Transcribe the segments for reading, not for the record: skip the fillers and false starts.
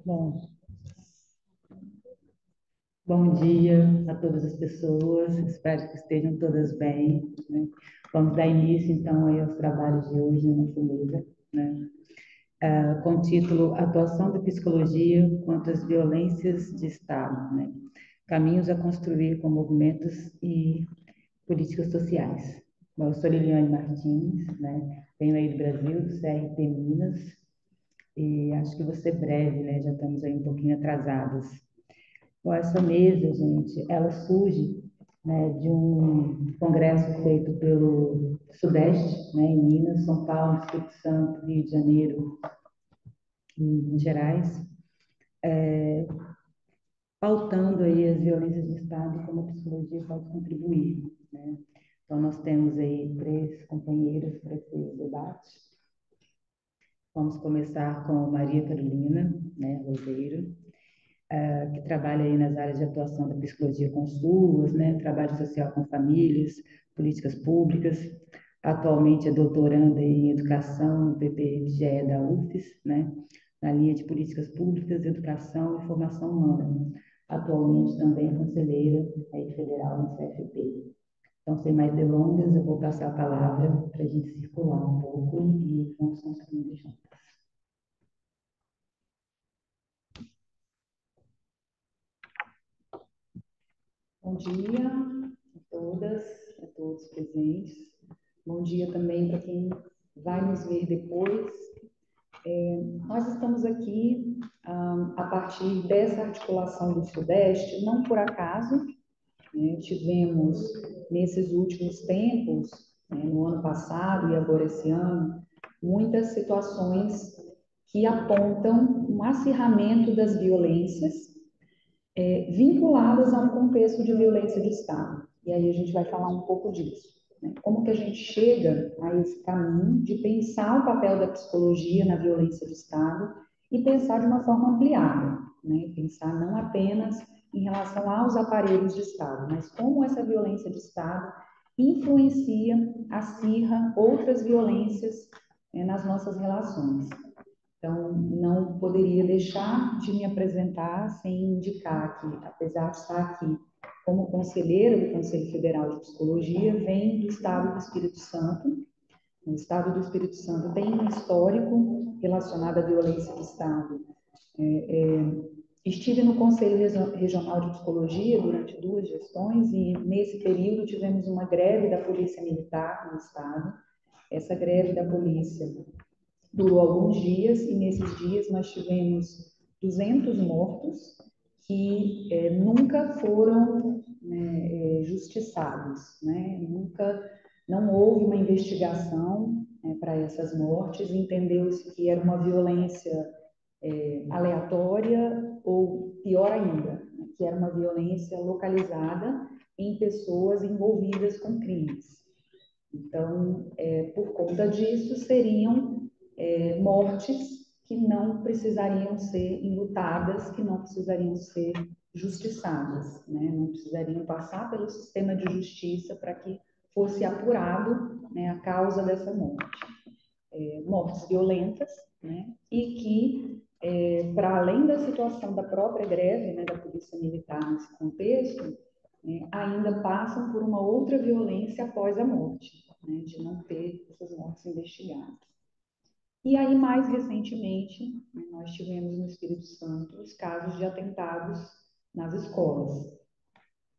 Bom, bom dia a todas as pessoas, espero que estejam todas bem, né? Vamos dar início, então, aí aos trabalhos de hoje na nossa mesa, né? Com o título Atuação da Psicologia contra as Violências de Estado, né? Caminhos a construir com movimentos e políticas sociais. Bom, eu sou Liliane Martins, né? Venho aí do Brasil, do CRP Minas, e acho que vou ser breve, né? Já estamos aí um pouquinho atrasados. Bom, essa mesa, gente, ela surge, né, de um congresso feito pelo Sudeste, né, em Minas, São Paulo, Espírito Santo, Rio de Janeiro e Minas Gerais, pautando aí as violências de Estado e como a psicologia pode contribuir, né? Então, nós temos aí três companheiras para esse debate. Vamos começar com Maria Carolina, né, Roseiro, que trabalha aí nas áreas de atuação da psicologia com SUAS, né, trabalho social com famílias, políticas públicas. Atualmente é doutoranda em educação no PPGE da UFES, né, na linha de políticas públicas, educação e formação humana. Atualmente também é conselheira aí federal no CFP. Então, sem mais delongas, eu vou passar a palavra para a gente circular um pouco e vamos construindo juntos. Bom dia a todas, a todos presentes. Bom dia também para quem vai nos ver depois. Nós estamos aqui a partir dessa articulação do Sudeste, não por acaso, né? Tivemos nesses últimos tempos, né, no ano passado e agora esse ano, muitas situações que apontam um acirramento das violências vinculadas a um contexto de violência de Estado. E aí a gente vai falar um pouco disso, né? Como que a gente chega a esse caminho de pensar o papel da psicologia na violência de Estado e pensar de uma forma ampliada, né? Pensar não apenas em relação aos aparelhos de Estado, mas como essa violência de Estado influencia, acirra outras violências nas nossas relações. Então, não poderia deixar de me apresentar sem indicar que, apesar de estar aqui como conselheira do Conselho Federal de Psicologia, venho do Estado do Espírito Santo. O Estado do Espírito Santo tem um histórico relacionado à violência de Estado. Estive no Conselho Regional de Psicologia durante 2 gestões e, nesse período, tivemos uma greve da Polícia Militar no Estado. Essa greve da polícia durou alguns dias e nesses dias nós tivemos 200 mortos que nunca foram, né, justiçados, né? Nunca, não houve uma investigação, né, para essas mortes, entendeu-se que era uma violência aleatória ou pior ainda, né, que era uma violência localizada em pessoas envolvidas com crimes. Então, por conta disso, seriam mortes que não precisariam ser enlutadas, que não precisariam ser justiçadas, né? Não precisariam passar pelo sistema de justiça para que fosse apurado, né, a causa dessa morte. Mortes violentas, né? E que, para além da situação da própria greve, né, da Polícia Militar nesse contexto, ainda passam por uma outra violência após a morte, né, de não ter essas mortes investigadas. E aí, mais recentemente, né, nós tivemos no Espírito Santo os casos de atentados nas escolas.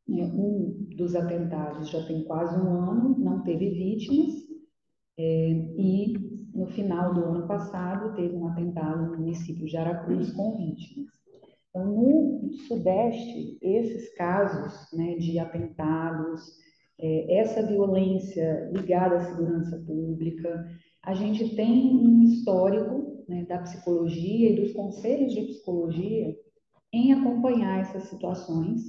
Um dos atentados já tem quase um ano, não teve vítimas, e no final do ano passado teve um atentado no município de Aracruz com vítimas. Então, no Sudeste, esses casos, né, de atentados, essa violência ligada à segurança pública, a gente tem um histórico, né, da psicologia e dos conselhos de psicologia em acompanhar essas situações,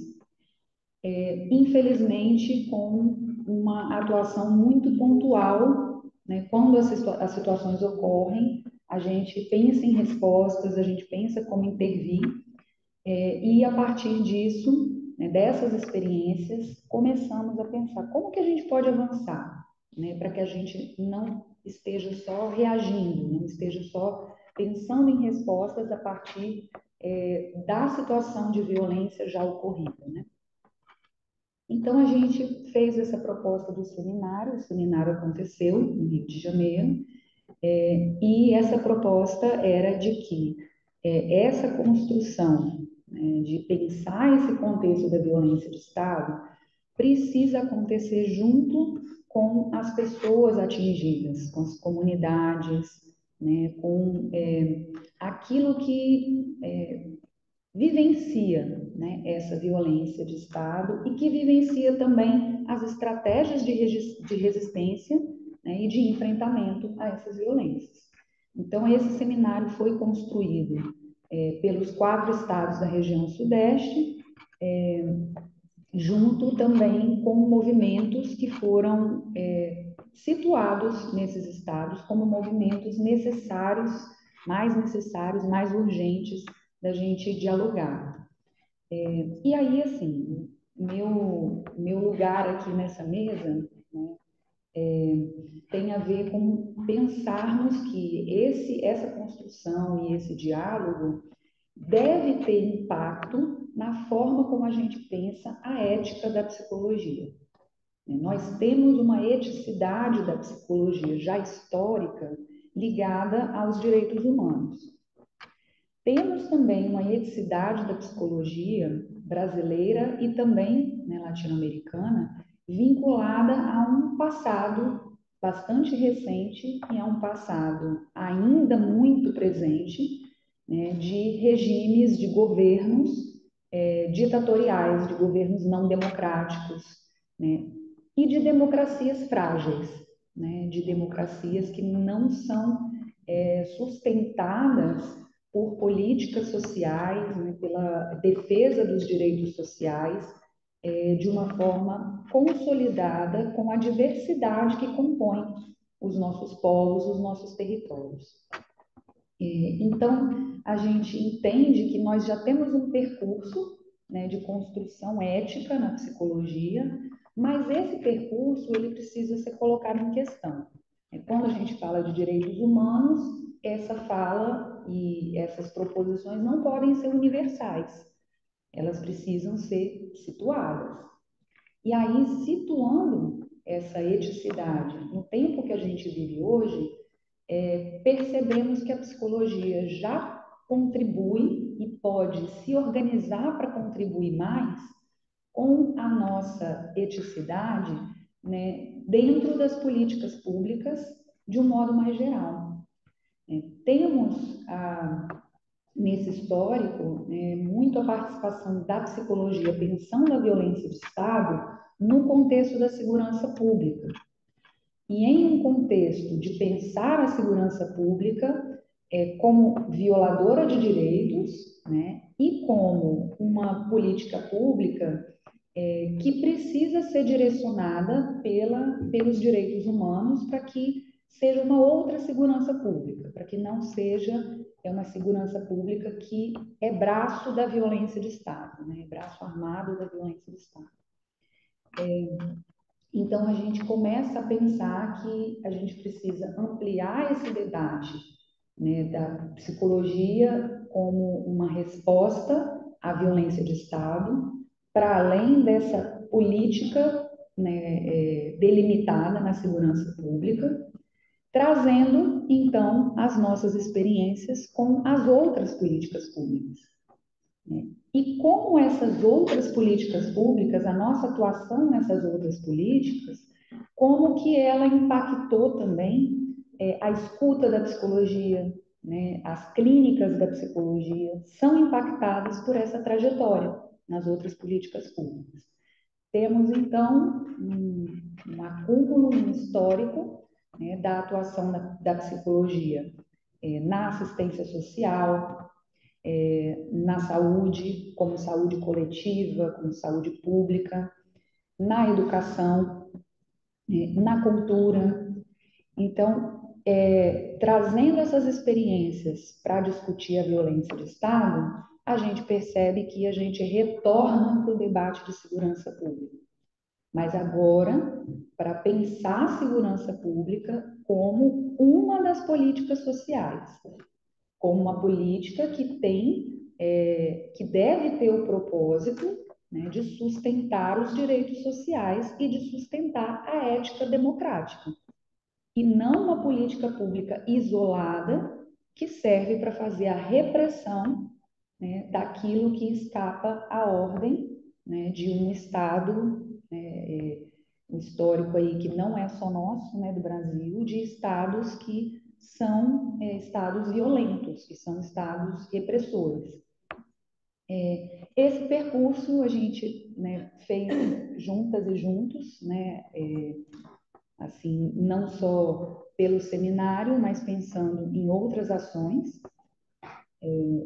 infelizmente com uma atuação muito pontual, né, quando as situações ocorrem, a gente pensa em respostas, a gente pensa como intervir, e a partir disso, né, dessas experiências, começamos a pensar como que a gente pode avançar, né, para que a gente não esteja só reagindo, não esteja só pensando em respostas a partir da situação de violência já ocorrida, né? Então, a gente fez essa proposta do seminário, o seminário aconteceu no Rio de Janeiro, e essa proposta era de que essa construção, né, de pensar esse contexto da violência de Estado precisa acontecer junto com as pessoas atingidas, com as comunidades, né, com aquilo que vivencia, né, essa violência de Estado e que vivencia também as estratégias de resistência, né, e de enfrentamento a essas violências. Então, esse seminário foi construído pelos 4 estados da região Sudeste, junto também com movimentos que foram situados nesses estados como movimentos necessários, mais urgentes da gente dialogar. E aí, assim, meu lugar aqui nessa mesa, né, tem a ver com pensarmos que essa construção e esse diálogo deve ter impacto na forma como a gente pensa a ética da psicologia. Nós temos uma eticidade da psicologia já histórica ligada aos direitos humanos. Temos também uma eticidade da psicologia brasileira e também, né, latino-americana, vinculada a um passado bastante recente e a um passado ainda muito presente, né, de regimes de governos ditatoriais, de governos não democráticos, né, e de democracias frágeis, né, de democracias que não são sustentadas por políticas sociais, né, pela defesa dos direitos sociais, de uma forma consolidada com a diversidade que compõe os nossos povos, os nossos territórios. Então, a gente entende que nós já temos um percurso, né, de construção ética na psicologia, mas esse percurso ele precisa ser colocado em questão. Quando a gente fala de direitos humanos, essa fala e essas proposições não podem ser universais, elas precisam ser situadas. E aí, situando essa eticidade no tempo que a gente vive hoje, percebemos que a psicologia já contribui e pode se organizar para contribuir mais com a nossa eticidade, né, dentro das políticas públicas de um modo mais geral. Temos nesse histórico, né, muito a participação da psicologia pensando a violência de Estado no contexto da segurança pública. E em um contexto de pensar a segurança pública como violadora de direitos, né, e como uma política pública que precisa ser direcionada pelos direitos humanos para que seja uma outra segurança pública, para que não seja uma segurança pública que é braço da violência de Estado, né, braço armado da violência de Estado. Então, a gente começa a pensar que a gente precisa ampliar esse debate, né, da psicologia como uma resposta à violência de Estado, para além dessa política, né, delimitada na segurança pública, trazendo, então, as nossas experiências com as outras políticas públicas, né? E como essas outras políticas públicas, a nossa atuação nessas outras políticas, como que ela impactou também a escuta da psicologia, né? As clínicas da psicologia são impactadas por essa trajetória nas outras políticas públicas. Temos, então, um acúmulo, um histórico, né, da atuação da psicologia na assistência social, na saúde, como saúde coletiva, como saúde pública, na educação, na cultura. Então, trazendo essas experiências para discutir a violência de Estado, a gente percebe que a gente retorna para o debate de segurança pública. Mas agora, para pensar a segurança pública como uma das políticas sociais, como uma política que tem que deve ter o propósito, né, de sustentar os direitos sociais e de sustentar a ética democrática, e não uma política pública isolada que serve para fazer a repressão, né, daquilo que escapa à ordem, né, de um Estado, um histórico aí que não é só nosso, né, do Brasil, de estados que são estados violentos, que são estados repressores. Esse percurso a gente, né, fez juntas e juntos, né, assim, não só pelo seminário, mas pensando em outras ações,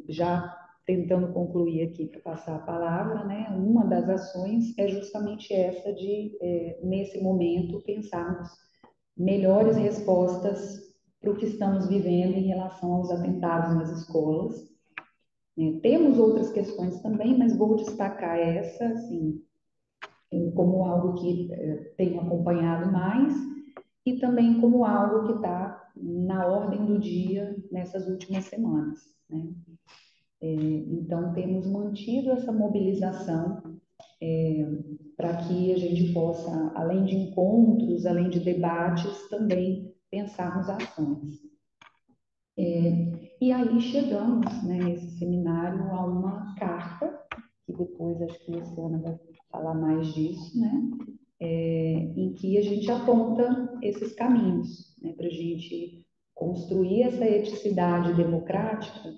já tentando concluir aqui para passar a palavra, né, uma das ações é justamente essa de, nesse momento, pensarmos melhores respostas para o que estamos vivendo em relação aos atentados nas escolas. Temos outras questões também, mas vou destacar essa, assim, como algo que tenho acompanhado mais e também como algo que está na ordem do dia nessas últimas semanas, né? Então, temos mantido essa mobilização para que a gente possa, além de encontros, além de debates, também pensarmos ações. E aí chegamos, né, nesse seminário a uma carta, que depois acho que a Luciana vai falar mais disso, né, em que a gente aponta esses caminhos, né, para a gente construir essa eticidade democrática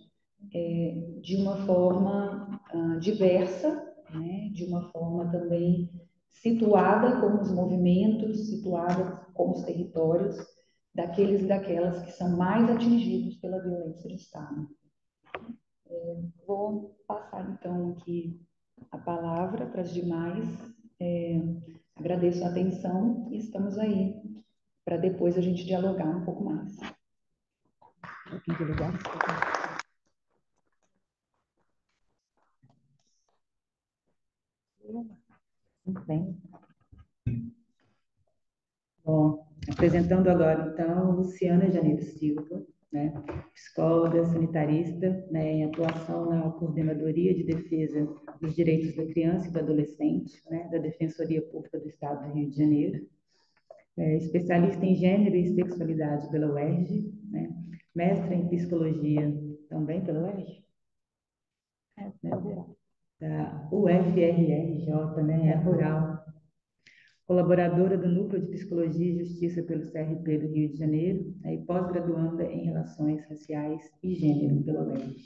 de uma forma diversa, né, de uma forma também situada com os movimentos, situada com os territórios daqueles e daquelas que são mais atingidos pela violência de Estado. Vou passar então aqui a palavra para as demais. Agradeço a atenção e estamos aí para depois a gente dialogar um pouco mais. Muito bem. Bom, apresentando agora, então, Luciana Janeiro Silva, né, psicóloga, sanitarista, né, em atuação na Coordenadoria de Defesa dos Direitos da Criança e do Adolescente, né, da Defensoria Pública do Estado do Rio de Janeiro, especialista em gênero e sexualidade pela UERJ, né, mestra em psicologia também pela UERJ, da UFRRJ, né, é rural, colaboradora do Núcleo de Psicologia e Justiça pelo CRP do Rio de Janeiro, e pós-graduanda em Relações Raciais e Gênero pela UERJ.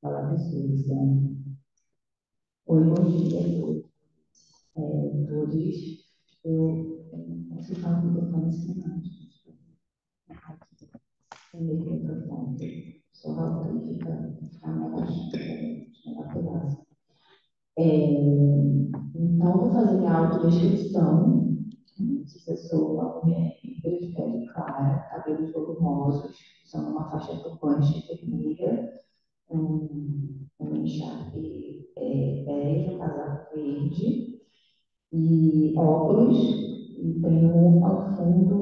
Palavra sua, Luciana. Oi, bom dia a todos. Eu consigo falar com o microfone semântico. Sem microfone. Só volta e fica mais baixo. Então, vou fazer minha autodescrição. Eu sou uma mulher negra de pele clara, cabelos volumosos, usando uma faixa tocante vermelha, um encharpe bege, um casaco verde e óculos, e tenho ao fundo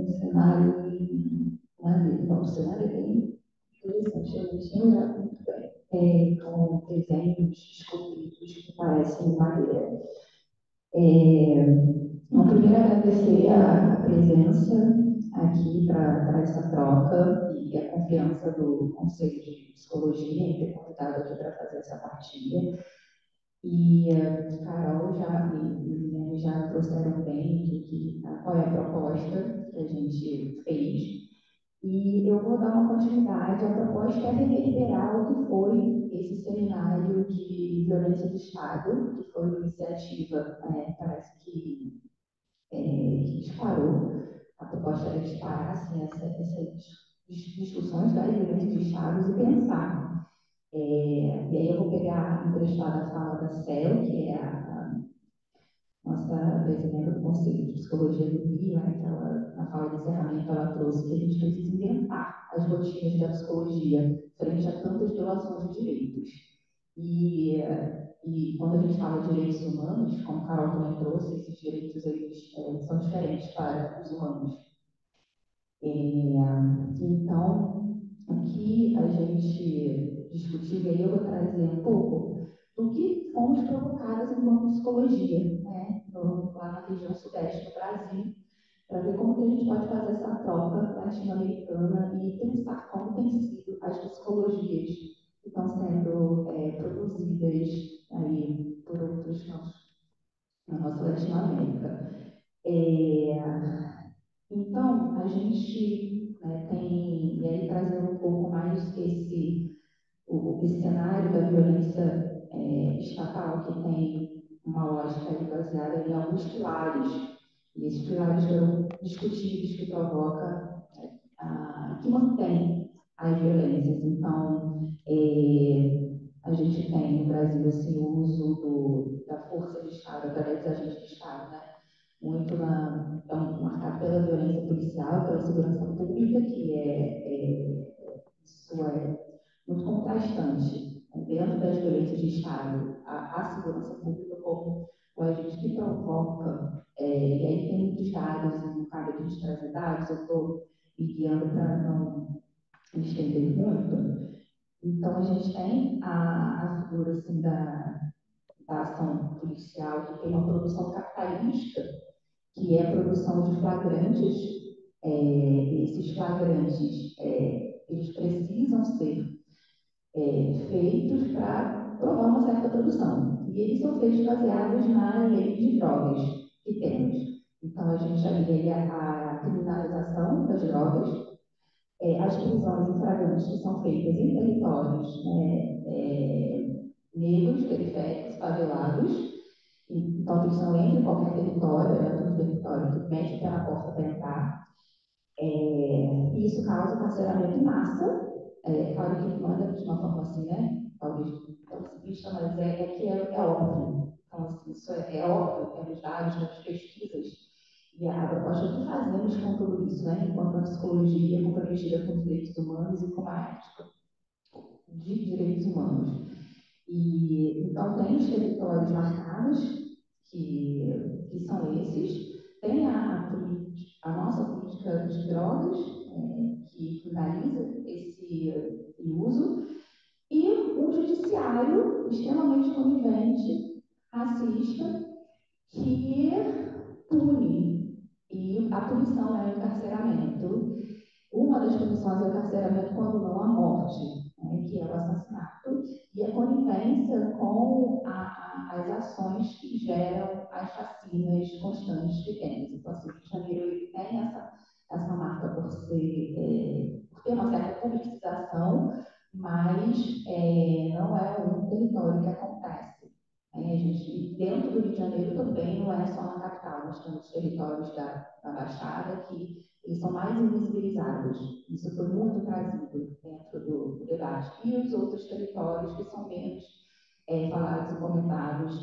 um cenário em madeira. Então, o cenário é bem interessante, eu mexi muito bem, com desenhos esculpidos que parecem madeira. Então, primeiro, agradecer a presença aqui para essa troca e a confiança do Conselho de Psicologia em ter convidado aqui para fazer essa partilha. E Carol e Liliane já trouxeram bem qual é a proposta que a gente fez. E eu vou dar uma continuidade. A proposta é reverberar o que foi esse seminário de violência do Estado, que foi uma iniciativa, parece que disparou. A proposta era disparar assim, essas discussões das violências do Estado e pensar. E aí eu vou pegar emprestada a fala da Cel, que é a nossa presidenta do Conselho de Psicologia do Rio, né, que ela, na fala de encerramento, ela trouxe que a gente precisa inventar as rotinas da psicologia frente a tantas violações de direitos. E quando a gente fala de direitos humanos, como a Carol também trouxe, esses direitos eles, são diferentes para os humanos. Então, o que que a gente discutiu, e aí eu vou trazer um pouco do que fomos provocadas enquanto psicologia, né, lá na região sudeste do Brasil, para ver como que a gente pode fazer essa troca latino-americana e pensar como tem sido as psicologias que estão sendo produzidas aí por outros na nossa Latinoamérica. Então, a gente tem, e aí trazendo um pouco mais esse cenário da violência estatal, que tem uma lógica aí baseada em alguns pilares, e esses pilares foram discutidos, que provoca, que mantém as violências. Então, a gente tem no Brasil assim, o uso da força de Estado, através dos agentes de Estado, né? Muito então, marcado pela violência policial, pela segurança pública, que isso é muito contrastante. Dentro das violências de Estado, a segurança pública como o agente que provoca, e aí tem muitos dados, e não cabe aqui a gente trazer dados, eu estou me guiando para não me estender muito. Então, a gente tem a figura assim, da ação policial, que tem uma produção capitalista, que é a produção de flagrantes. Esses flagrantes, eles precisam ser feitos para provar uma certa produção. E eles são feitos baseados na lei de drogas que temos. Então, a gente alheia a criminalização das drogas, as prisões em flagrantes que são feitas em territórios negros, periféricos, favelados. Então, a prisão entra em qualquer território, entra no território que mete o pé na porta para entrar. E isso causa carceramento em massa. Claro que não é de uma forma assim, né? Talvez tão simplista, mas que é óbvio. Então, assim, isso é óbvio, é nos dados, nas pesquisas. E a proposta que fazemos com tudo isso, né? Enquanto a psicologia comprometida com os direitos humanos e com a ética de direitos humanos. E, então, tem os territórios marcados, que são esses. Tem a nossa política de drogas, que finaliza esse uso, e um judiciário extremamente conivente, racista, que pune. E a punição é o encarceramento. Uma das punições é o encarceramento quando não a morte, que é o assassinato, e a conivência com as ações que geram as chacinas constantes que temos. Então, assim, o Rio de Janeiro ele tem essa marca por ter uma certa publicização, mas não é um território que acontece. Dentro do Rio de Janeiro também não é só na capital, nós temos territórios da Baixada que eles são mais invisibilizados. Isso foi muito trazido dentro do debate. E os outros territórios que são menos falados e comentados,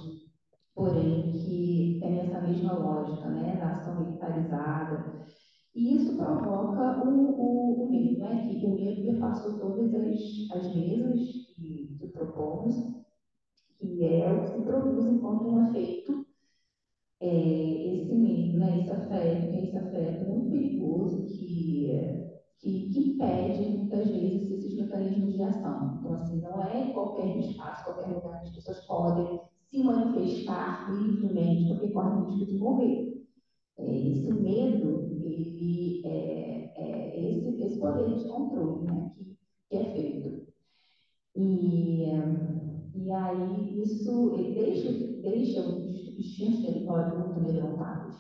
porém que têm essa mesma lógica, né, da ação militarizada. E isso provoca o medo, né, que o medo perpassou todas as mesas que propomos, que é o que se produz enquanto um efeito esse medo, né, esse afeto muito perigoso que impede muitas vezes esses mecanismos de ação. Então, assim, não é qualquer espaço, qualquer lugar que as pessoas podem se manifestar livremente porque correm risco de morrer. Esse medo, ele esse poder de controle, né, que é feito. E aí isso deixa os distintos territórios muito amedrontados.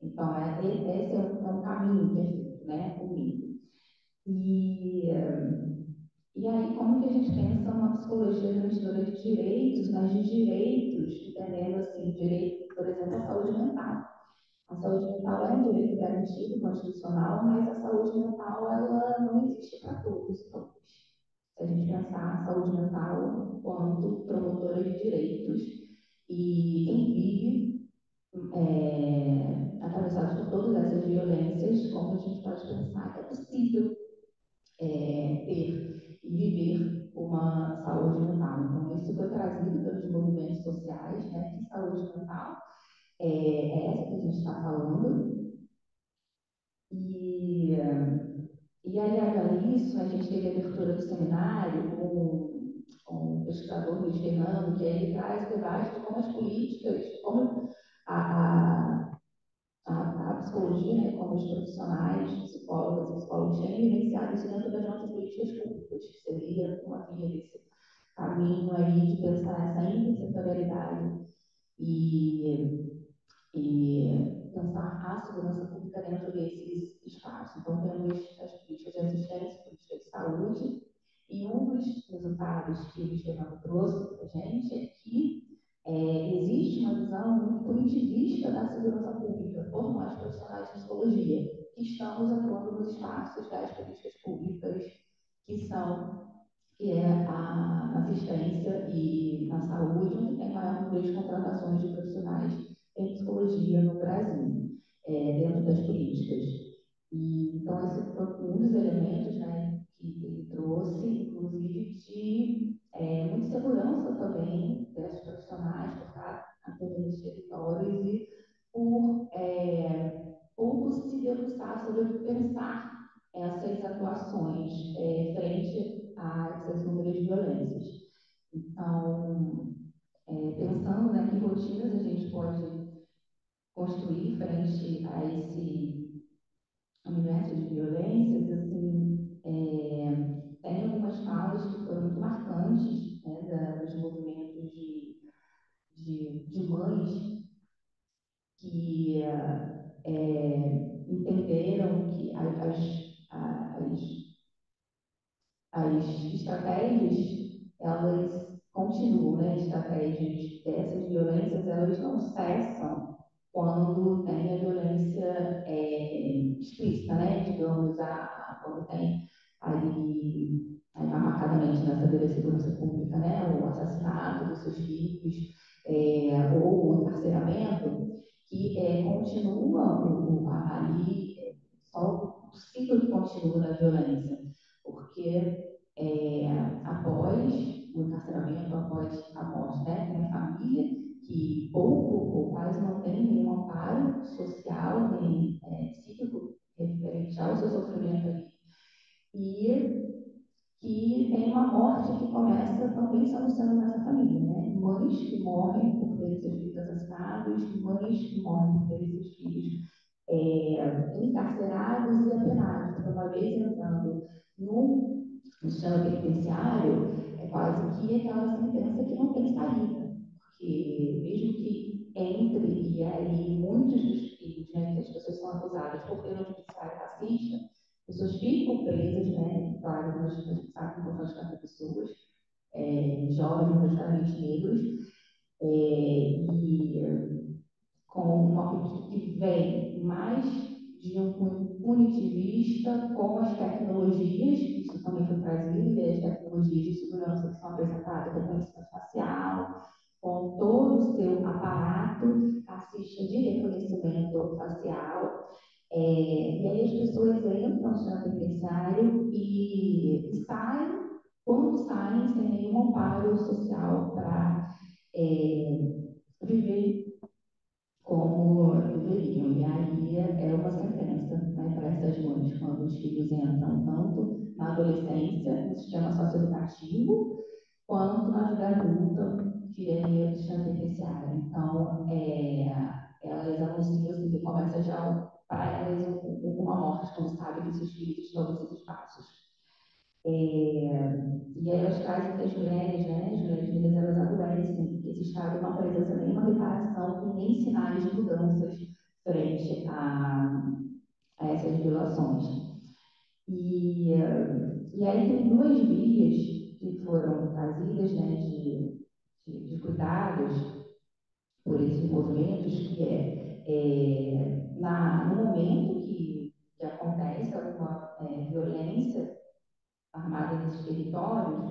Então, esse é um caminho perfeito, né? O mínimo. E aí, como que a gente pensa uma psicologia garantidora de direitos, mas de direitos, entendendo assim, direito, por exemplo, à saúde mental. A saúde mental é um direito garantido constitucional, mas a saúde mental ela não existe para todos e todas. Se a gente pensar a saúde mental quanto promotora de direitos e quem vive atravessado por todas essas violências, como a gente pode pensar que é possível ter e viver uma saúde mental. Então, isso foi trazido pelos movimentos sociais, né, que saúde mental é essa que a gente está falando. E E aliado a isso, a gente teve a abertura do seminário com o pesquisador Luiz Fernando, que aí ele traz o debate de como as políticas, como a, a psicologia, né, como os profissionais, psicólogas e psicólogos têm vivenciado isso dentro das nossas políticas públicas, que seria uma via desse caminho aí de pensar essa intersetorialidade e, e pensar a segurança pública dentro desses espaços. Então, temos as políticas de assistência, políticas de saúde, e um dos resultados que o Fernando trouxe para a gente é que existe uma visão muito punitivista da segurança pública por nós profissionais de psicologia, que estamos atuando nos espaços das políticas públicas, que é a assistência e a saúde, onde tem maior número de contratações de profissionais em psicologia no Brasil, dentro das políticas. E, então, esse foi um dos elementos, né, que ele trouxe, inclusive, de muita segurança também desses profissionais por estar atuando nos territórios e por se debruçar sobre pensar essas atuações frente a essas inúmeras violências. Então, pensando, né, que rotinas a gente pode construir frente a esse universo de violências, assim, tem algumas falas que foram muito marcantes, né, dos movimentos de mães que entenderam que as estratégias, elas continuam, né? Estratégias dessas violências, elas não cessam quando tem a violência explícita, né? Digamos, quando tem ali marcadamente nessa lei da segurança pública, né? O assassinato dos seus filhos, ou o encarceramento, que continua ali, só o ciclo que continua da violência, porque após o encarceramento, após a morte, né, tem a família que pouco ou quase não tem nenhum amparo social, nem psíquico referente ao seu sofrimento ali, e que tem uma morte que começa também sendo nessa família, né? Mães que morrem por terem seus filhos assassinados, mães que morrem por terem seus filhos encarcerados e apenados. Então, uma vez entrando no sistema penitenciário, é quase que aquela sentença que não tem saída, porque mesmo que entre e aí muitos dos filhos, né, que as pessoas são acusadas por ter um judiciário racista, as pessoas ficam presas, né, claro, a gente sabe que não faz cada pessoas, jovens, majoritariamente negros, e com uma política que vem mais de um cunho punitivista com as tecnologias, isso também foi trazido, e as tecnologias de segurança que são apresentadas, reconhecimento facial, com todo o seu aparato assista de reconhecimento facial. E aí as pessoas entram no sistema penitenciário e saem, quando saem, sem nenhum amparo social para viver como deveriam. E aí é uma sentença, né, para essas mães, quando os filhos entram tanto na adolescência, no sistema socioeducativo, quanto na vida adulta, que é o sistema penitenciário. Então, elas anunciam assim, que começa já para elas uma morte, quando sabem que seus filhos estão nesses espaços. E aí elas trazem que as mulheres, né, as mulheres negras, elas adoecem, porque esse Estado não apresenta nenhuma reparação e nem sinais de mudanças frente a essas violações. E aí tem duas vias que foram trazidas, né, de cuidados por esses movimentos, que no momento que acontece alguma violência armada nesses territórios,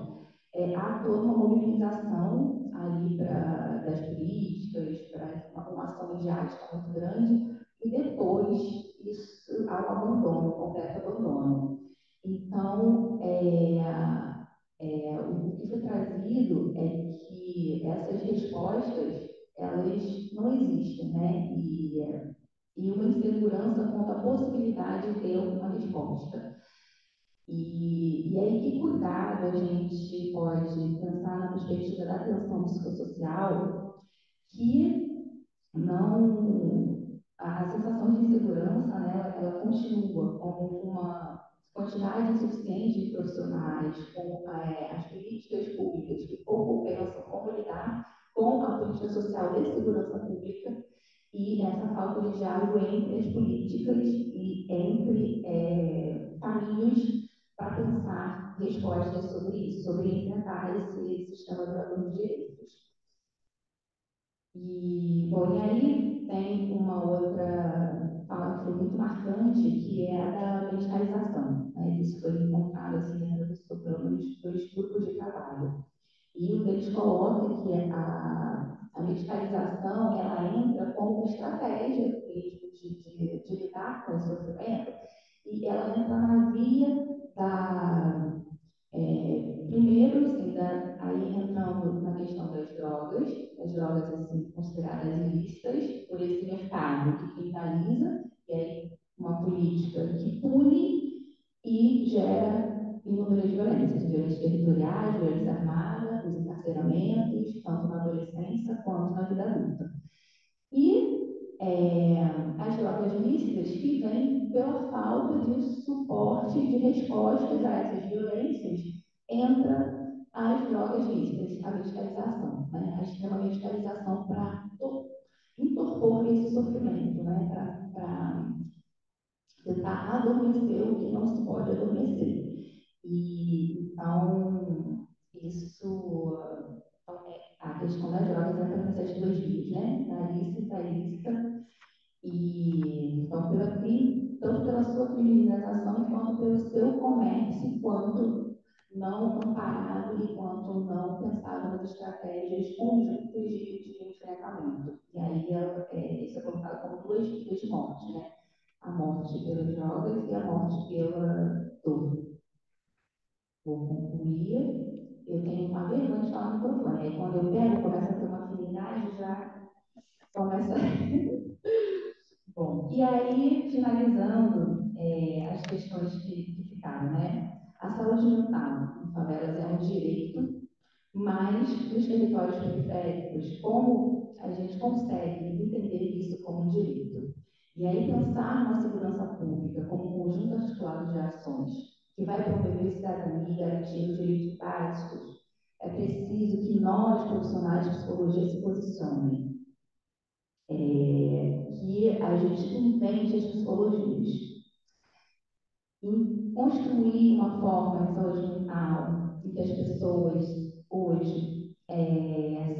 há toda uma mobilização ali das políticas, para uma ação midiática muito grande, e depois isso há um abandono, um completo abandono. Então, o que foi trazido é que essas respostas, elas não existem, né? E uma insegurança quanto à possibilidade de ter uma resposta. E aí, que cuidado a gente pode pensar na perspectiva da atenção psicossocial, que não, a sensação de insegurança, né, ela continua com uma quantidade insuficiente de profissionais, com as políticas públicas que pouco pensam como lidar com a política social de segurança pública e essa falta de diálogo entre as políticas e entre caminhos para pensar respostas sobre isso, sobre enfrentar esse sistema violador de direitos. Bom, e aí tem uma outra fala que foi muito marcante, que é a da medicalização. Né? Isso foi encontrado assim, pelo menos dois grupos de trabalho. E o deles coloca que a medicalização ela entra como estratégia mesmo de lidar com esse sofrimento, e ela entra na via da primeiro, assim, aí entrando na questão das drogas, as drogas assim, consideradas ilícitas por esse mercado que criminaliza, e aí uma política que pune e gera inúmeras violências, violências territoriais, violência armada, os encarceramentos, tanto na adolescência quanto na vida adulta. E as drogas lícitas que vêm pela falta de suporte, de respostas a essas violências, entra as drogas lícitas, a medicalização, né? A extrema medicalização para entorpor esse sofrimento, né? Para tentar adormecer o que não se pode adormecer. E então, isso, a questão das drogas entra nessas duas vias, né? A lícita, a ilícita, e então, tanto pela sua criminalização, quanto pelo seu comércio, quanto não amparado e quanto não pensado nas estratégias conjuntas de enfrentamento. E aí, isso é colocado como duas vias de morte, né? A morte pelas drogas e a morte pela dor. Vou concluir. Eu tenho uma vergonha de falar no microfone. Aí, quando eu pego, começa a ter uma afinidade, já começa. Bom, e aí, finalizando as questões que ficaram, né? A saúde mental em favelas é um direito, mas nos territórios periféricos, como a gente consegue entender isso como um direito? E aí, pensar na segurança pública como um conjunto articulado de ações que vai promover cidadania e garantir os direitos básicos, é preciso que nós, profissionais de psicologia, se posicionem. Que a gente invente as psicologias. Em construir uma forma de saúde mental em que as pessoas hoje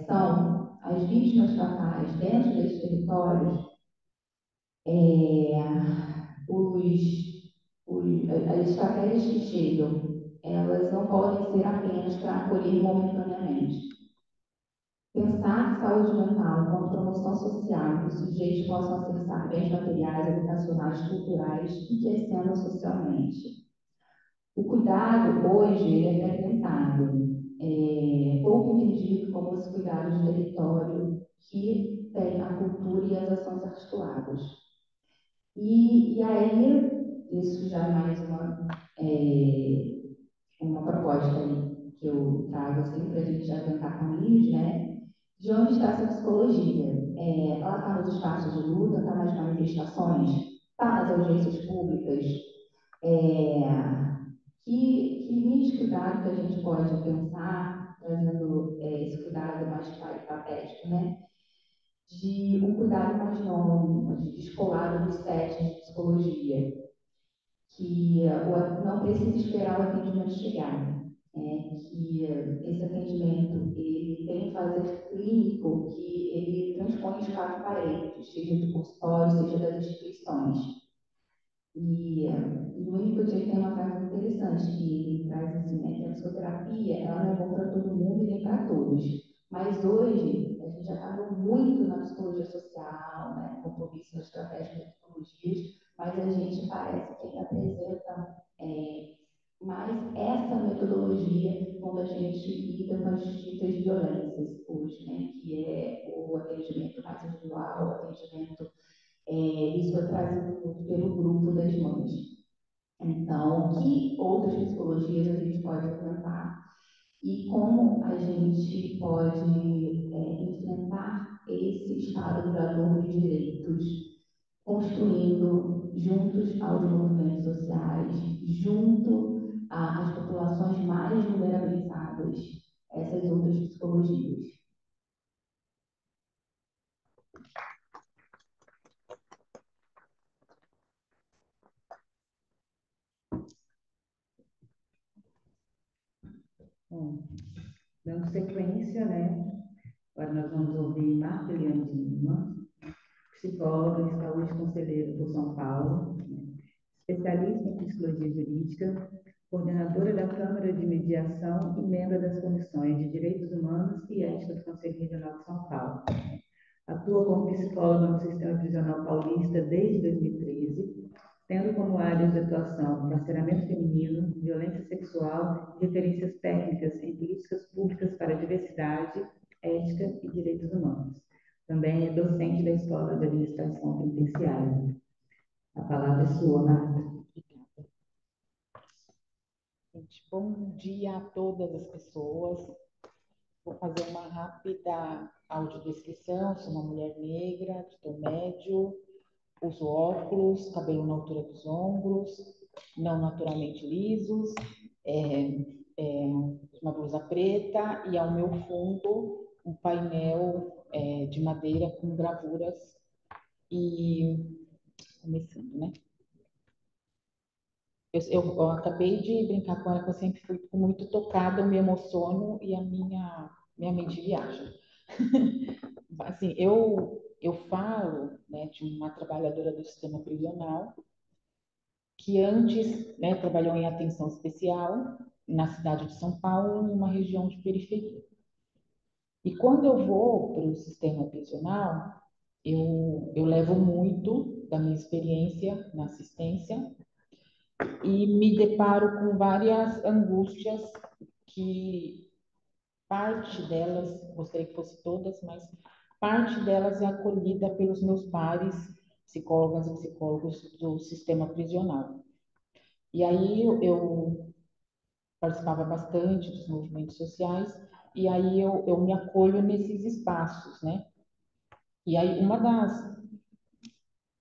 são as vítimas fatais dentro desses territórios, as estratégias que chegam, elas não podem ser apenas para acolher momentaneamente. Pensar saúde mental como promoção social, que os sujeitos possam acessar bens materiais, educacionais, culturais, enriquecendo socialmente. O cuidado, hoje, ele é fragmentado, pouco entendido como esse cuidado de território que tem a cultura e as ações articuladas. E aí, isso já é mais uma proposta aí que eu trago assim, para a gente já tentar caminhos, né? De onde está essa psicologia? Ela está nos espaços de luta, está nas manifestações, está nas audiências públicas. Que nível de cuidado que a gente pode pensar, trazendo esse cuidado mais patético, né? De um cuidado mais longo, descolado dos sets de psicologia, que não precisa esperar o atendimento chegar. Que esse atendimento ele tem um fazer clínico que ele transpõe as quatro paredes, seja do consultório, seja das instituições. No único dia tem uma frase interessante que ele traz assim, né, que a psicoterapia ela não é bom para todo mundo e nem para todos. Mas hoje a gente já está muito na psicologia social, né, compromisso na estratégia de psicologias, mas a gente parece que ainda apresenta mais essa metodologia quando a gente lida com as ditas violências hoje, né, que é o atendimento mais individual, o atendimento isso foi trazido muito pelo grupo das mães. Então, que outras psicologias a gente pode implementar e como a gente pode enfrentar esse estado duradouro de direitos, construindo juntos aos movimentos sociais, junto às populações mais vulnerabilizadas, essas outras psicologias. Bom, dando sequência, né? Agora nós vamos ouvir Marta Eliane de Lima, psicóloga e saúde conselheira por São Paulo, né? Especialista em psicologia jurídica, coordenadora da Câmara de Mediação e membro das comissões de Direitos Humanos e Ética do Conselho Regional de São Paulo. Atua como psicóloga no Sistema Prisional Paulista desde 2013, tendo como áreas de atuação parceiramento feminino, violência sexual e referências técnicas em políticas públicas para a diversidade, ética e direitos humanos. Também é docente da Escola de Administração Penitenciária. A palavra é sua, Marta. Gente, bom dia a todas as pessoas. Vou fazer uma rápida audiodescrição. Sou uma mulher negra, de tom médio, uso óculos, cabelo na altura dos ombros, não naturalmente lisos, uma blusa preta e ao meu fundo um painel de madeira com gravuras e começando, né? Eu acabei de brincar com ela que eu sempre fico muito tocada, eu me emociono e a minha mente viaja. Assim, eu falo, né, de uma trabalhadora do sistema prisional que antes, né, trabalhou em atenção especial na cidade de São Paulo, em uma região de periferia. E quando eu vou para o sistema prisional, eu levo muito da minha experiência na assistência e me deparo com várias angústias que parte delas, gostaria que fosse todas, mas parte delas é acolhida pelos meus pares, psicólogas e psicólogos do sistema prisional. E aí eu participava bastante dos movimentos sociais e aí eu me acolho nesses espaços, né? E aí uma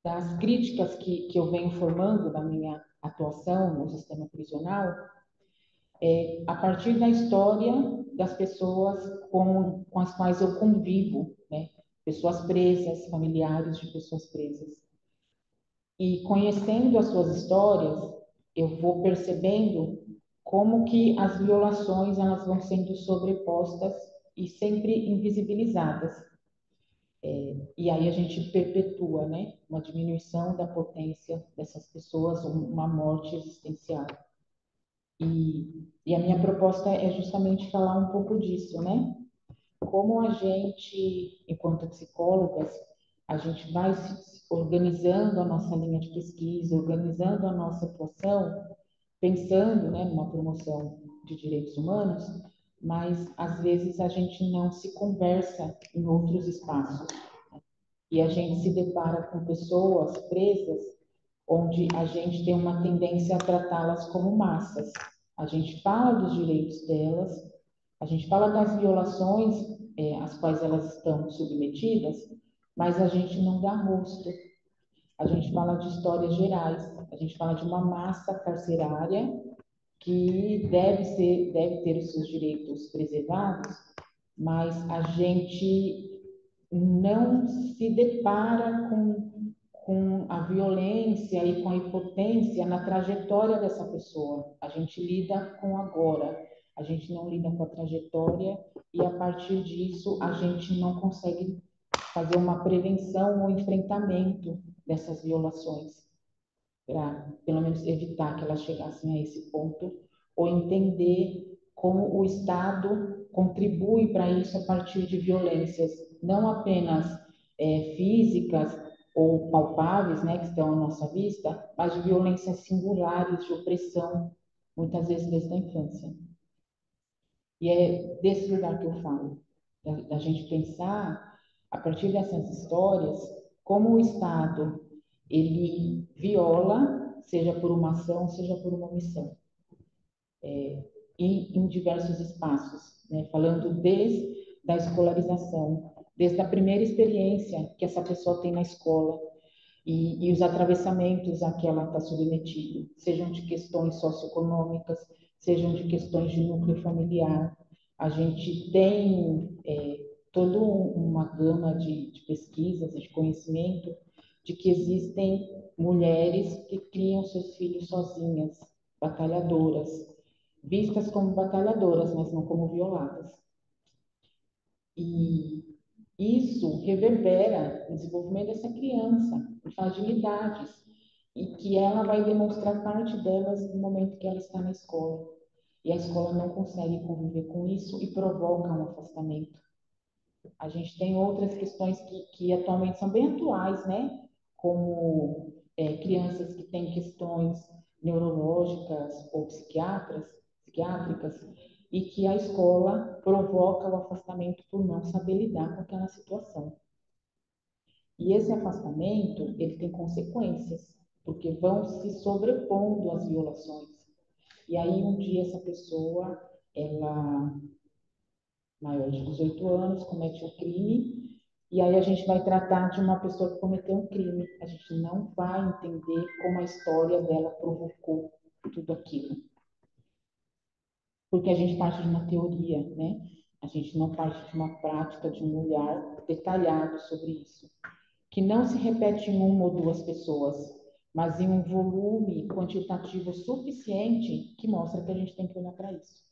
das críticas que eu venho formando na minha atuação no sistema prisional a partir da história das pessoas com as quais eu convivo, né? Pessoas presas, familiares de pessoas presas. E conhecendo as suas histórias, eu vou percebendo como que as violações elas vão sendo sobrepostas e sempre invisibilizadas. E aí a gente perpetua, né? Uma diminuição da potência dessas pessoas, uma morte existencial. E a minha proposta é justamente falar um pouco disso, né? Como a gente, enquanto psicólogas, a gente vai se organizando a nossa linha de pesquisa, organizando a nossa atuação, pensando, né, numa promoção de direitos humanos, mas às vezes a gente não se conversa em outros espaços. E a gente se depara com pessoas presas onde a gente tem uma tendência a tratá-las como massas. A gente fala dos direitos delas, a gente fala das violações às quais elas estão submetidas, mas a gente não dá rosto. A gente fala de histórias gerais, a gente fala de uma massa carcerária que deve ter os seus direitos preservados, mas a gente não se depara com a violência e com a impotência na trajetória dessa pessoa. A gente lida com agora, a gente não lida com a trajetória e a partir disso a gente não consegue fazer uma prevenção ou enfrentamento dessas violações, para pelo menos evitar que elas chegassem a esse ponto ou entender como o Estado contribui para isso a partir de violências não apenas físicas ou palpáveis, né, que estão à nossa vista, mas de violências singulares, de opressão, muitas vezes desde a infância. E é desse lugar que eu falo, da gente pensar, a partir dessas histórias, como o Estado, ele viola seja por uma ação, seja por uma omissão, e em diversos espaços, né? Falando desde da escolarização, desde a primeira experiência que essa pessoa tem na escola e os atravessamentos a que ela está submetida, sejam de questões socioeconômicas, sejam de questões de núcleo familiar. A gente tem toda uma gama de pesquisas e de conhecimento de que existem mulheres que criam seus filhos sozinhas, batalhadoras, vistas como batalhadoras, mas não como violadas. E isso reverbera no desenvolvimento dessa criança, em fragilidades, e que ela vai demonstrar parte delas no momento que ela está na escola. E a escola não consegue conviver com isso e provoca um afastamento. A gente tem outras questões que atualmente são bem atuais, né? Como crianças que têm questões neurológicas ou psiquiátricas, e que a escola provoca o afastamento por não saber lidar com aquela situação. E esse afastamento, ele tem consequências, porque vão se sobrepondo às violações. E aí, um dia, essa pessoa, ela, maior de 18 anos, comete um crime, e aí a gente vai tratar de uma pessoa que cometeu um crime. A gente não vai entender como a história dela provocou tudo aquilo. Porque a gente parte de uma teoria, né? A gente não parte de uma prática, de um olhar detalhado sobre isso, que não se repete em uma ou duas pessoas, mas em um volume quantitativo suficiente que mostra que a gente tem que olhar para isso.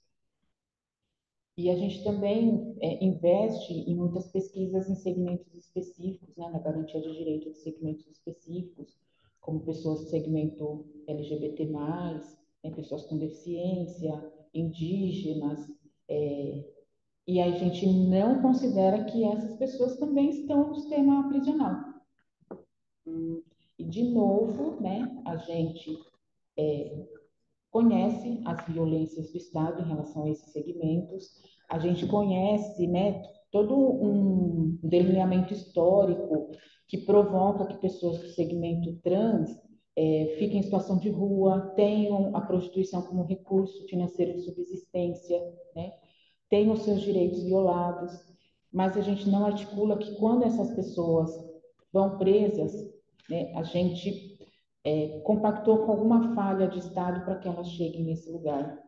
E a gente também investe em muitas pesquisas em segmentos específicos, né, na garantia de direito de segmentos específicos, como pessoas do segmento LGBT+, né, pessoas com deficiência, indígenas, e a gente não considera que essas pessoas também estão no sistema prisional. E, de novo, né, a gente conhece as violências do Estado em relação a esses segmentos, a gente conhece, né, todo um delineamento histórico que provoca que pessoas do segmento trans fiquem em situação de rua, tenham a prostituição como recurso financeiro de subsistência, né, tenham seus direitos violados, mas a gente não articula que quando essas pessoas vão presas, né, a gente compactou com alguma falha de Estado para que elas cheguem nesse lugar.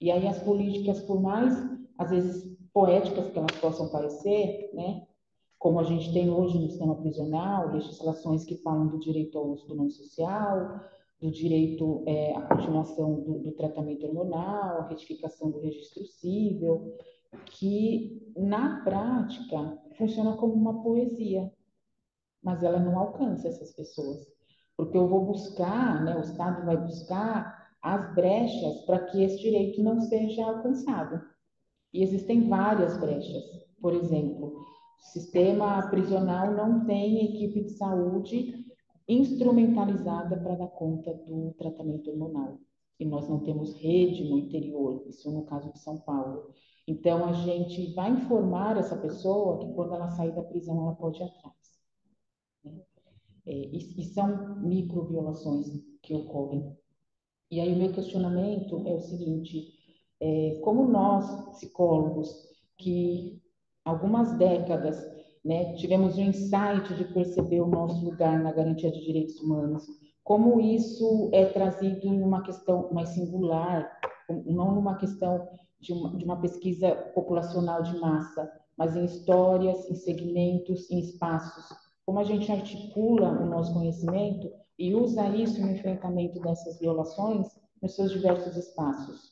E aí as políticas, por mais, às vezes, poéticas que elas possam parecer, né, como a gente tem hoje no sistema prisional, legislações que falam do direito ao uso do nome social, do direito à continuação do tratamento hormonal, à retificação do registro civil, que, na prática, funciona como uma poesia, mas ela não alcança essas pessoas. Porque eu vou buscar, né, o Estado vai buscar as brechas para que esse direito não seja alcançado. E existem várias brechas. Por exemplo, o sistema prisional não tem equipe de saúde instrumentalizada para dar conta do tratamento hormonal. E nós não temos rede no interior, isso no caso de São Paulo. Então, a gente vai informar essa pessoa que quando ela sair da prisão, ela pode ir atrás. E são microviolações que ocorrem. E aí o meu questionamento é o seguinte, como nós, psicólogos, que algumas décadas, né, tivemos o insight de perceber o nosso lugar na garantia de direitos humanos, como isso é trazido em uma questão mais singular, não numa questão de uma pesquisa populacional de massa, mas em histórias, em segmentos, em espaços. Como a gente articula o nosso conhecimento e usa isso no enfrentamento dessas violações nos seus diversos espaços.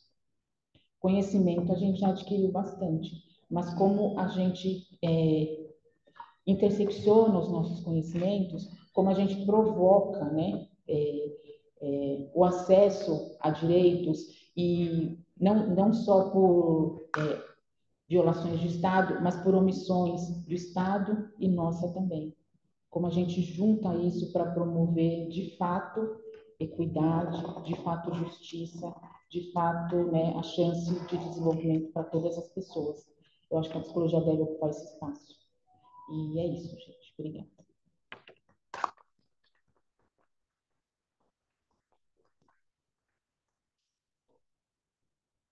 Conhecimento a gente já adquiriu bastante, mas como a gente intersecciona os nossos conhecimentos, como a gente provoca, né, o acesso a direitos, e não só por violações de Estado, mas por omissões do Estado e nossa também. Como a gente junta isso para promover, de fato, equidade, de fato, justiça, de fato, né, a chance de desenvolvimento para todas as pessoas. Eu acho que a psicologia deve ocupar esse espaço. E é isso, gente. Obrigada.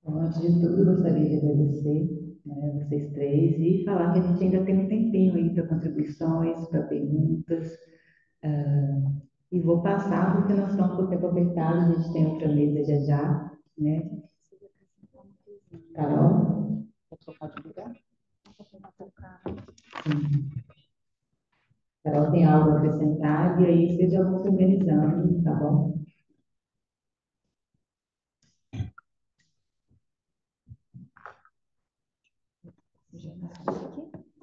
Bom, antes de tudo, gostaria de agradecer, né, vocês três e falar que a gente ainda tem um tempinho aí para contribuições, para perguntas. E vou passar, porque nós estamos com o tempo apertado, a gente tem outra mesa já já, né? Carol? Quer trocar de lugar? Sim. Carol tem algo a acrescentar, e aí vocês já vão se organizando, tá bom?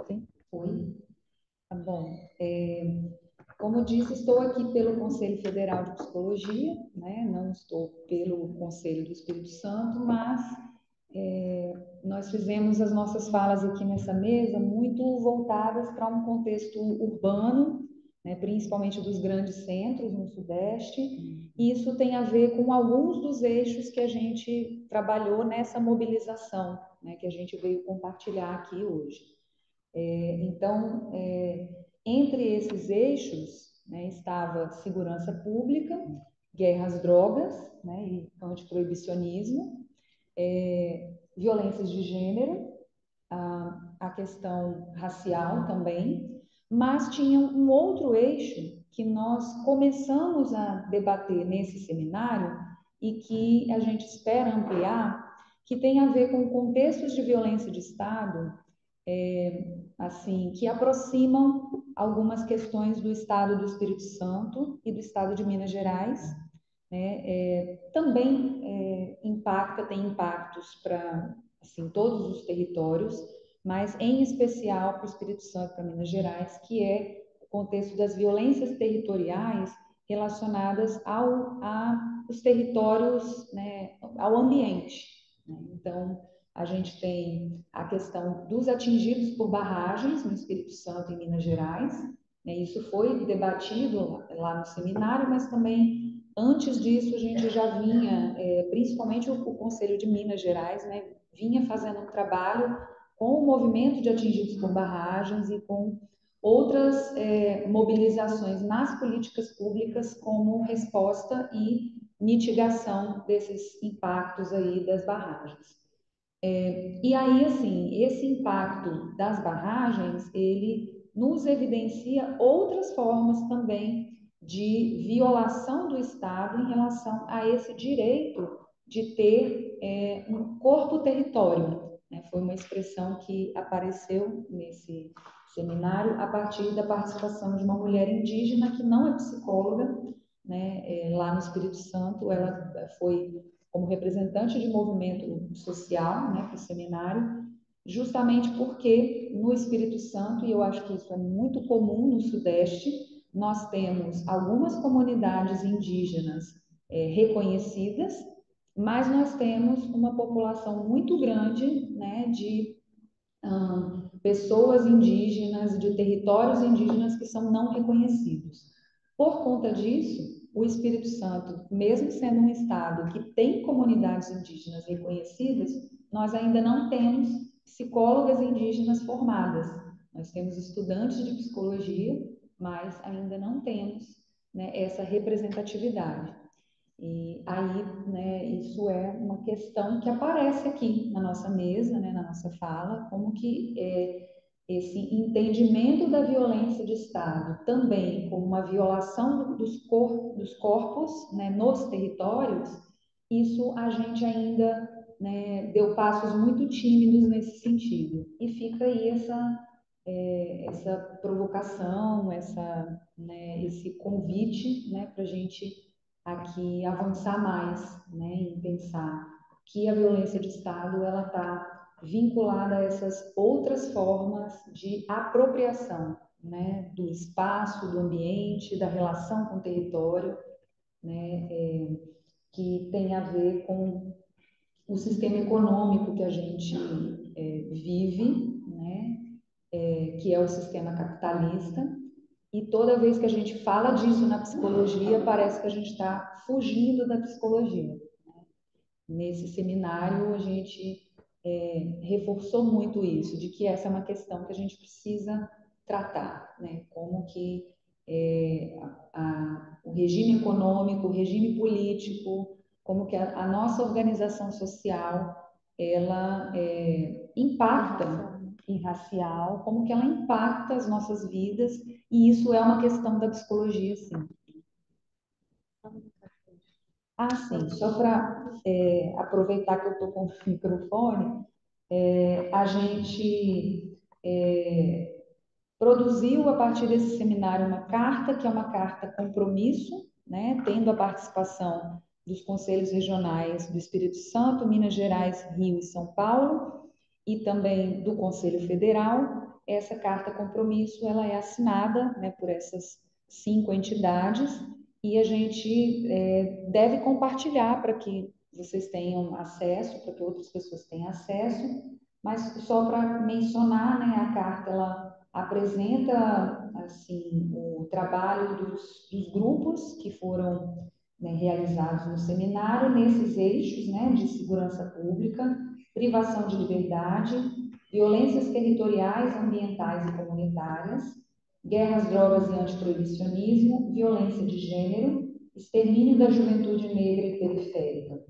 Sim, foi. Tá bom. Como disse, estou aqui pelo Conselho Federal de Psicologia, né? Não estou pelo Conselho do Espírito Santo, mas nós fizemos as nossas falas aqui nessa mesa muito voltadas para um contexto urbano, né? Principalmente dos grandes centros no Sudeste, e isso tem a ver com alguns dos eixos que a gente trabalhou nessa mobilização, né? Que a gente veio compartilhar aqui hoje. Então, entre esses eixos, né, estava segurança pública, guerra às drogas, né, e antiproibicionismo, violências de gênero, a questão racial também, mas tinha um outro eixo que nós começamos a debater nesse seminário e que a gente espera ampliar, que tem a ver com contextos de violência de Estado, assim, que aproximam algumas questões do Estado do Espírito Santo e do Estado de Minas Gerais, né? Também tem impactos para assim, todos os territórios, mas em especial para o Espírito Santo e para Minas Gerais, que é o contexto das violências territoriais relacionadas aos territórios, né, ao ambiente, né? Então, a gente tem a questão dos atingidos por barragens no Espírito Santo e Minas Gerais, né? Isso foi debatido lá no seminário, mas também antes disso a gente já vinha, principalmente o Conselho de Minas Gerais, né, vinha fazendo um trabalho com o movimento de atingidos por barragens e com outras mobilizações nas políticas públicas como resposta e mitigação desses impactos aí das barragens. E aí, assim, esse impacto das barragens, ele nos evidencia outras formas também de violação do Estado em relação a esse direito de ter um corpo-território, né? Foi uma expressão que apareceu nesse seminário a partir da participação de uma mulher indígena que não é psicóloga, né? Lá no Espírito Santo, ela foi como representante de movimento social, né, para o seminário, justamente porque no Espírito Santo, e eu acho que isso é muito comum no Sudeste, nós temos algumas comunidades indígenas reconhecidas, mas nós temos uma população muito grande, né, de pessoas indígenas, de territórios indígenas que são não reconhecidos. Por conta disso, o Espírito Santo, mesmo sendo um estado que tem comunidades indígenas reconhecidas, nós ainda não temos psicólogas indígenas formadas. Nós temos estudantes de psicologia, mas ainda não temos, né, essa representatividade. E aí, né, isso é uma questão que aparece aqui na nossa mesa, né, na nossa fala, como que esse entendimento da violência de Estado também como uma violação dos corpos, né, nos territórios, isso a gente ainda, né, deu passos muito tímidos nesse sentido. E fica aí essa provocação, né, esse convite, né, para a gente aqui avançar mais, né, em pensar que a violência de Estado ela está vinculada a essas outras formas de apropriação, né, do espaço, do ambiente, da relação com o território, né, que tem a ver com o sistema econômico que a gente vive, né, que é o sistema capitalista. E toda vez que a gente fala disso na psicologia, parece que a gente está fugindo da psicologia. Nesse seminário, a gente reforçou muito isso, de que essa é uma questão que a gente precisa tratar, né? Como que o regime econômico, o regime político, como que a nossa organização social ela impacta, e racial, como que ela impacta as nossas vidas, e isso é uma questão da psicologia, sim. Ah, sim, só para aproveitar que eu estou com o microfone, a gente produziu a partir desse seminário uma carta, que é uma carta compromisso, né, tendo a participação dos conselhos regionais do Espírito Santo, Minas Gerais, Rio e São Paulo, e também do Conselho Federal. Essa carta compromisso ela é assinada, né, por essas 5 entidades e a gente deve compartilhar para que vocês tenham acesso, para que outras pessoas tenham acesso, mas só para mencionar, né, a carta ela apresenta assim o trabalho dos grupos que foram, né, realizados no seminário nesses eixos, né, de segurança pública, privação de liberdade, violências territoriais, ambientais e comunitárias, guerras, drogas e antiproibicionismo, violência de gênero, extermínio da juventude negra e periférica.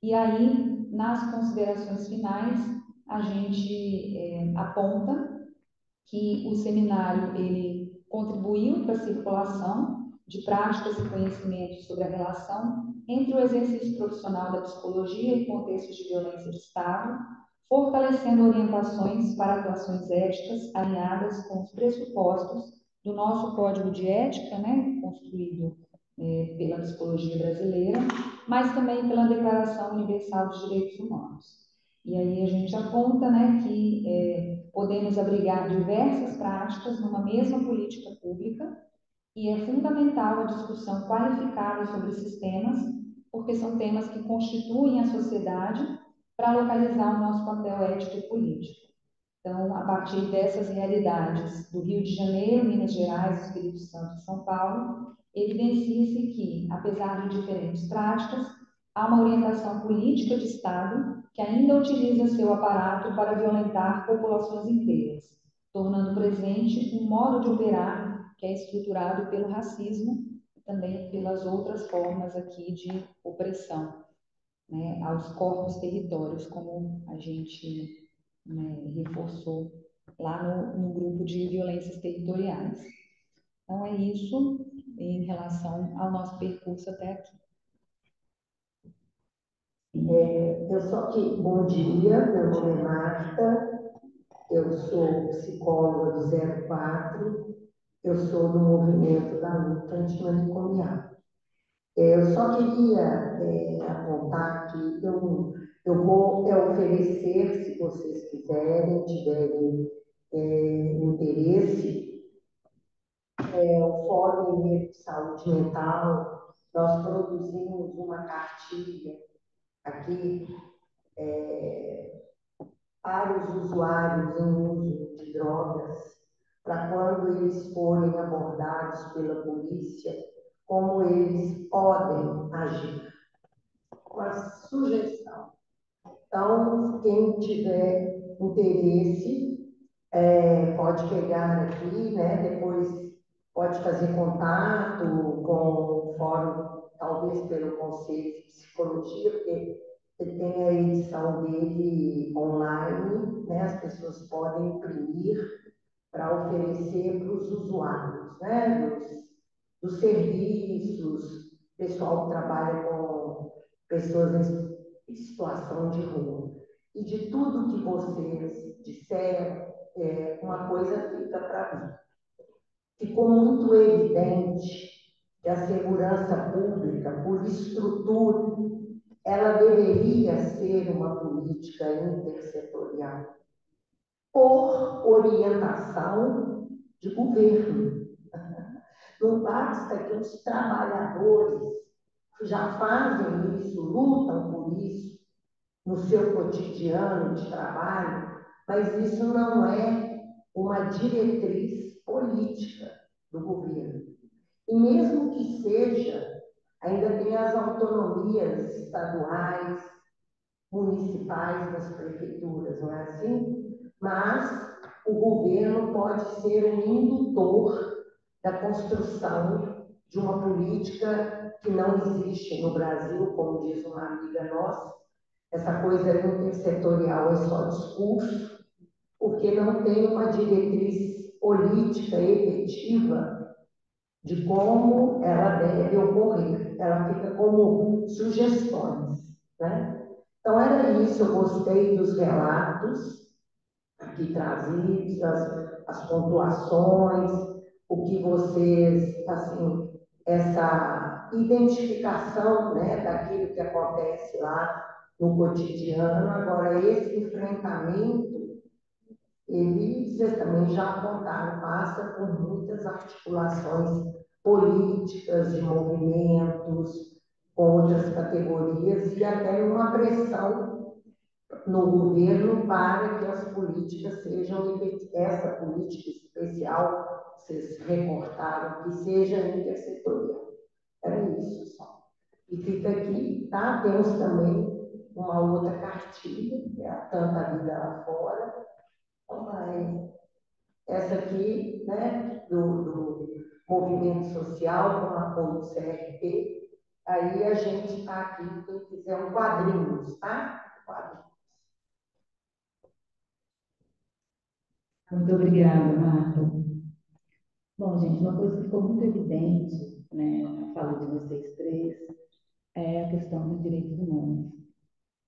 E aí, nas considerações finais, a gente aponta que o seminário ele contribuiu para a circulação de práticas e conhecimentos sobre a relação entre o exercício profissional da psicologia e contextos de violência de Estado, fortalecendo orientações para atuações éticas alinhadas com os pressupostos do nosso Código de Ética, né, construído pela psicologia brasileira, mas também pela Declaração Universal dos Direitos Humanos. E aí a gente aponta, né, que podemos abrigar diversas práticas numa mesma política pública e é fundamental a discussão qualificada sobre esses temas, porque são temas que constituem a sociedade para localizar o nosso papel ético e político. Então, a partir dessas realidades do Rio de Janeiro, Minas Gerais, Espírito Santo e São Paulo, evidencia-se que, apesar de diferentes práticas, há uma orientação política de Estado que ainda utiliza seu aparato para violentar populações inteiras, tornando presente um modo de operar que é estruturado pelo racismo e também pelas outras formas aqui de opressão, né, aos corpos territórios, como a gente, né, reforçou lá no grupo de violências territoriais. Então, é isso em relação ao nosso percurso até aqui. Bom dia, meu nome é Marta, eu sou psicóloga do 04, eu sou do movimento da luta antimanicomial. Eu só queria apontar que eu vou oferecer, se vocês quiserem, tiverem interesse, o Fórum de Saúde Mental. Nós produzimos uma cartilha aqui para os usuários em uso de drogas, para quando eles forem abordados pela polícia, como eles podem agir. Uma sugestão. Então, quem tiver interesse, pode pegar aqui, né? Depois pode fazer contato com o fórum, talvez pelo Conselho de Psicologia, porque ele tem a edição dele online, né? As pessoas podem imprimir para oferecer para os usuários, né? Dos serviços, pessoal que trabalha com pessoas em situação de rua. E de tudo que vocês disseram, uma coisa fica para mim. Ficou muito evidente que a segurança pública, por estrutura, ela deveria ser uma política intersetorial, por orientação de governo. Não basta que os trabalhadores já fazem isso, lutam por isso no seu cotidiano de trabalho, mas isso não é uma diretriz política do governo. E mesmo que seja, ainda tem as autonomias estaduais, municipais das prefeituras, não é assim? Mas o governo pode ser um indutor da construção de uma política que não existe no Brasil, como diz uma amiga nossa, essa coisa intersetorial é só discurso, porque não tem uma diretriz política efetiva de como ela deve ocorrer. Ela fica como sugestões, né? Então, era isso. Eu gostei dos relatos aqui trazidos, as pontuações, o que vocês, assim, essa identificação, né, daquilo que acontece lá no cotidiano. Agora, esse enfrentamento, ele, vocês também já apontaram, passa por muitas articulações políticas, de movimentos, com outras categorias, e até uma pressão no governo para que as políticas sejam, essa política especial, vocês recortaram, que seja intersetorial. Era isso só. E fica aqui, tá? Temos também uma outra cartilha, que é a Tanta Vida Lá Fora. Mas essa aqui, né, do movimento social com apoio do CRP. Aí a gente está aqui, quem quiser um quadrinhos, tá? Quadrinhos. Muito obrigada, Marta. Bom, gente, uma coisa que ficou muito evidente, né, na fala de vocês três, é a questão dos direitos humanos,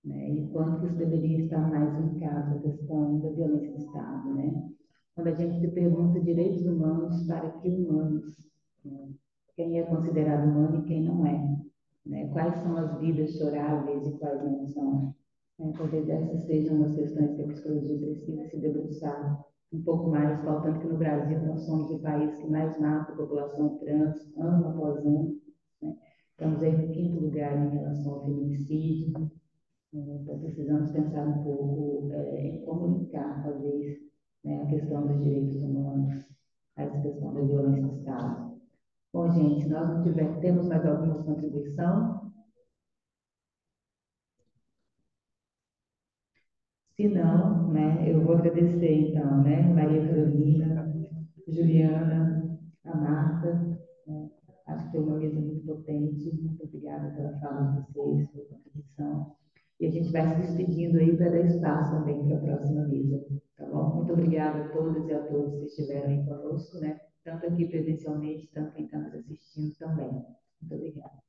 né, e quanto que isso deveria estar mais linkado à questão da violência do Estado, né? Quando a gente se pergunta direitos humanos para que humanos, né? Quem é considerado humano e quem não é, né? Quais são as vidas choráveis e quais não são, né? Talvez essas sejam as questões que a psicologia precisa se debruçar um pouco mais, faltando que no Brasil nós somos o país que mais mata a população trans, ano após ano, né? Estamos aí no quinto lugar em relação ao feminicídio. Então, precisamos pensar um pouco em comunicar, talvez, né, a questão dos direitos humanos, essa questão da violência do Estado. Bom, gente, nós não temos mais alguma contribuição? Se não, né, eu vou agradecer, então, né, Maria Carolina, Juliana, a Marta, né, acho que foi uma mesa muito potente, muito obrigada pela fala de vocês, pela contribuição. E a gente vai se despedindo aí para dar espaço também para a próxima mesa, tá bom? Muito obrigada a todas e a todos que estiveram aí conosco, né? Tanto aqui presencialmente, tanto quem está nos assistindo também. Muito obrigada.